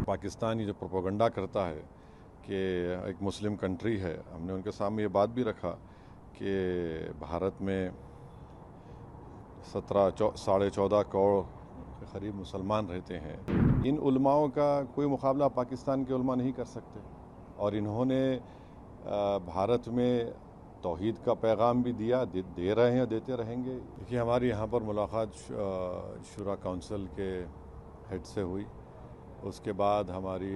पाकिस्तान ये जो प्रोपेगेंडा करता है कि एक मुस्लिम कंट्री है, हमने उनके सामने ये बात भी रखा कि भारत में 14.5 करोड़ के करीब मुसलमान रहते हैं। इन उलमाओं का कोई मुकाबला पाकिस्तान के उलमा नहीं कर सकते और इन्होंने भारत में तौहीद का पैगाम भी दिया, दे रहे हैं, देते रहेंगे। देखिए, हमारी यहाँ पर मुलाकात शुरा काउंसिल के हेड से हुई। उसके बाद हमारी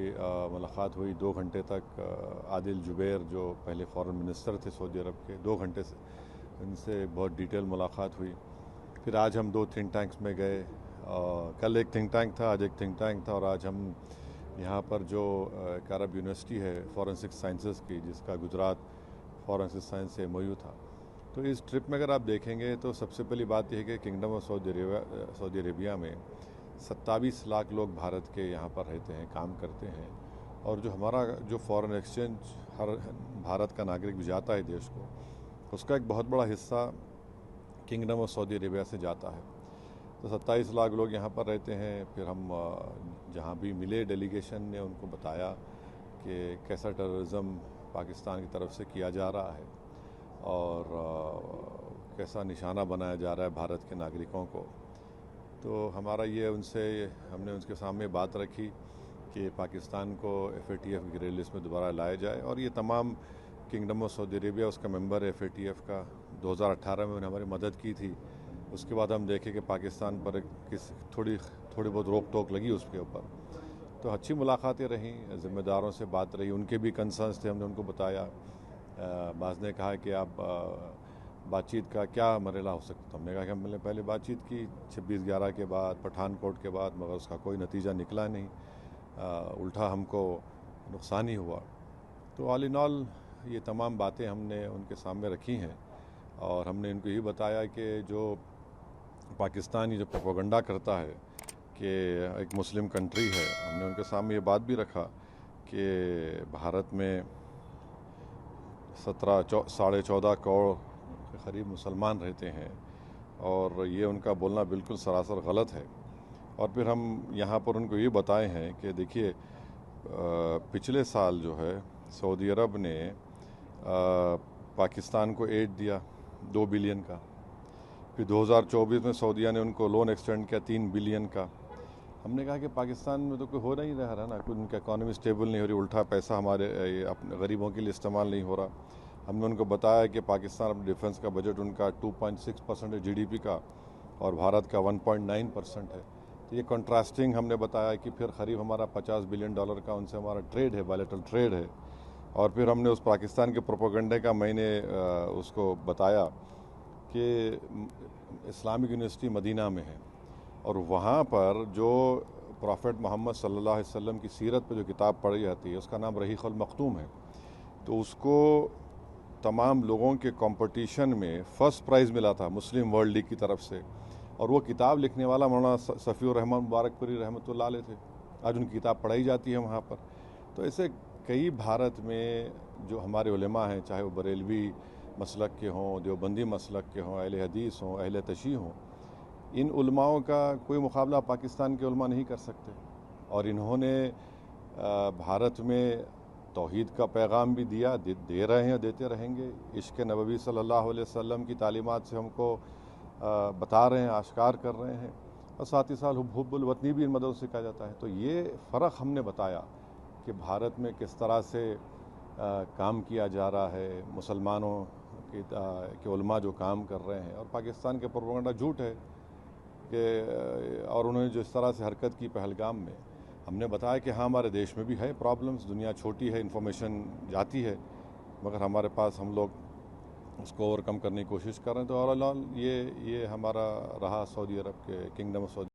मुलाकात हुई 2 घंटे तक आदिल जुबैर, जो पहले फॉरेन मिनिस्टर थे सऊदी अरब के, 2 घंटे से इनसे बहुत डिटेल मुलाकात हुई। फिर आज हम 2 थिंक टैंक्स में गए। कल एक थिंक टैंक था, आज एक थिंक टैंक था, और आज हम यहाँ पर जो एक अरब यूनिवर्सिटी है फॉरेंसिक साइंसेस की, जिसका गुजरात फॉरेंसिक साइंस से MOU था। तो इस ट्रिप में अगर आप देखेंगे तो सबसे पहली बात यह है कि किंगडम ऑफ सऊदी अरेबिया में 27 लाख लोग भारत के यहाँ पर रहते हैं, काम करते हैं, और जो हमारा जो फॉरेन एक्सचेंज हर भारत का नागरिक भी जाता है देश को, उसका एक बहुत बड़ा हिस्सा किंगडम ऑफ सऊदी अरेबिया से जाता है। तो 27 लाख लोग यहाँ पर रहते हैं। फिर हम जहाँ भी मिले डेलीगेशन ने उनको बताया कि कैसा टेररिज्म पाकिस्तान की तरफ से किया जा रहा है और कैसा निशाना बनाया जा रहा है भारत के नागरिकों को। तो हमारा ये हमने उनके सामने बात रखी कि पाकिस्तान को FATF की ग्रे लिस्ट में दोबारा लाया जाए, और ये तमाम किंगडम ऑफ सऊदी अरेबिया उसका मेंबर है FATF का। 2018 में उन्होंने हमारी मदद की थी। उसके बाद हम देखे कि पाकिस्तान पर थोड़ी बहुत रोक टोक लगी उसके ऊपर। तो अच्छी मुलाकातें रहीं, ज़िम्मेदारों से बात रही, उनके भी कंसर्न्स थे, हमने उनको बताया। बाज़ ने कहा कि आप बातचीत का क्या मरहला हो सकता है। हमने कहा कि हमने पहले बातचीत की 26/11 के बाद, पठानकोट के बाद, मगर उसका कोई नतीजा निकला नहीं, उल्टा हमको नुकसान ही हुआ। तो ऑल इन ऑल ये तमाम बातें हमने उनके सामने रखी हैं, और हमने उनको ये बताया कि जो पाकिस्तान ये जो प्रोपेगेंडा करता है कि एक मुस्लिम कंट्री है, हमने उनके सामने ये बात भी रखा कि भारत में 14.5 करोड़ के करीब मुसलमान रहते हैं, और ये उनका बोलना बिल्कुल सरासर गलत है। और फिर हम यहाँ पर उनको ये बताए हैं कि देखिए, पिछले साल जो है सऊदी अरब ने पाकिस्तान को एड दिया 2 बिलियन का। फिर 2024 में सऊदीया ने उनको लोन एक्सटेंड किया 3 बिलियन का। हमने कहा कि पाकिस्तान में तो कोई हो नहीं रहा ना, कोई उनका इकॉनमी स्टेबल नहीं हो रही, उल्टा पैसा हमारे अपने गरीबों के लिए इस्तेमाल नहीं हो रहा। हमने उनको बताया कि पाकिस्तान अपने डिफेंस का बजट उनका 2.6% है GDP का, और भारत का 1.9% है। तो ये कंट्रास्टिंग हमने बताया कि फिर करीब हमारा $50 बिलियन का उनसे हमारा ट्रेड है, बायलैटरल ट्रेड है। और फिर हमने उस पाकिस्तान के प्रोपेगेंडे का मैंने उसको बताया कि इस्लामिक यूनिवर्सिटी मदीना में है, और वहाँ पर जो प्रॉफेट मोहम्मद सल्लल्लाहु अलैहि वसल्लम की सीरत पर जो किताब पढ़ी जाती है, उसका नाम रहीक़ुल मख्तूम है। तो उसको तमाम लोगों के कंपटीशन में फ़र्स्ट प्राइज़ मिला था मुस्लिम वर्ल्ड लीग की तरफ से, और वो किताब लिखने वाला मौलाना सफ़ीउर रहमान मुबारकपुरी रहमतुल्लाह अलैह थे। आज उनकी किताब पढ़ाई जाती है वहाँ पर। तो ऐसे कई भारत में जो हमारे उलेमा हैं, चाहे वो बरेलवी मसलक के हों, देवबंदी मसलक के हों, अहले हदीस हों, अहले तशी हों, इन उलमाओं का कोई मुकाबला पाकिस्तान के उलमा नहीं कर सकते। और इन्होंने भारत में तौहीद का पैगाम भी दिया, दे रहे हैं, देते रहेंगे। इश्क़ नबवी सल्लल्लाहु अलैहि वसल्लम की तालीमात से हमको बता रहे हैं, आश्कार कर रहे हैं, और साथ ही साथ हुब्बुल वतनी भी इन मदद से कहा जाता है। तो ये फ़र्क हमने बताया कि भारत में किस तरह से काम किया जा रहा है, मुसलमानों के उलमा जो काम कर रहे हैं, और पाकिस्तान के प्रोपेगेंडा झूठ है कि और उन्होंने जिस तरह से हरकत की पहलगाम में, हमने बताया कि हाँ, हमारे देश में भी है प्रॉब्लम्स, दुनिया छोटी है, इन्फॉर्मेशन जाती है, मगर हमारे पास हम लोग उसको ओवरकम करने की कोशिश कर रहे हैं। तो ऑल ये हमारा रहा सऊदी अरब के किंगडम ऑफ सऊदी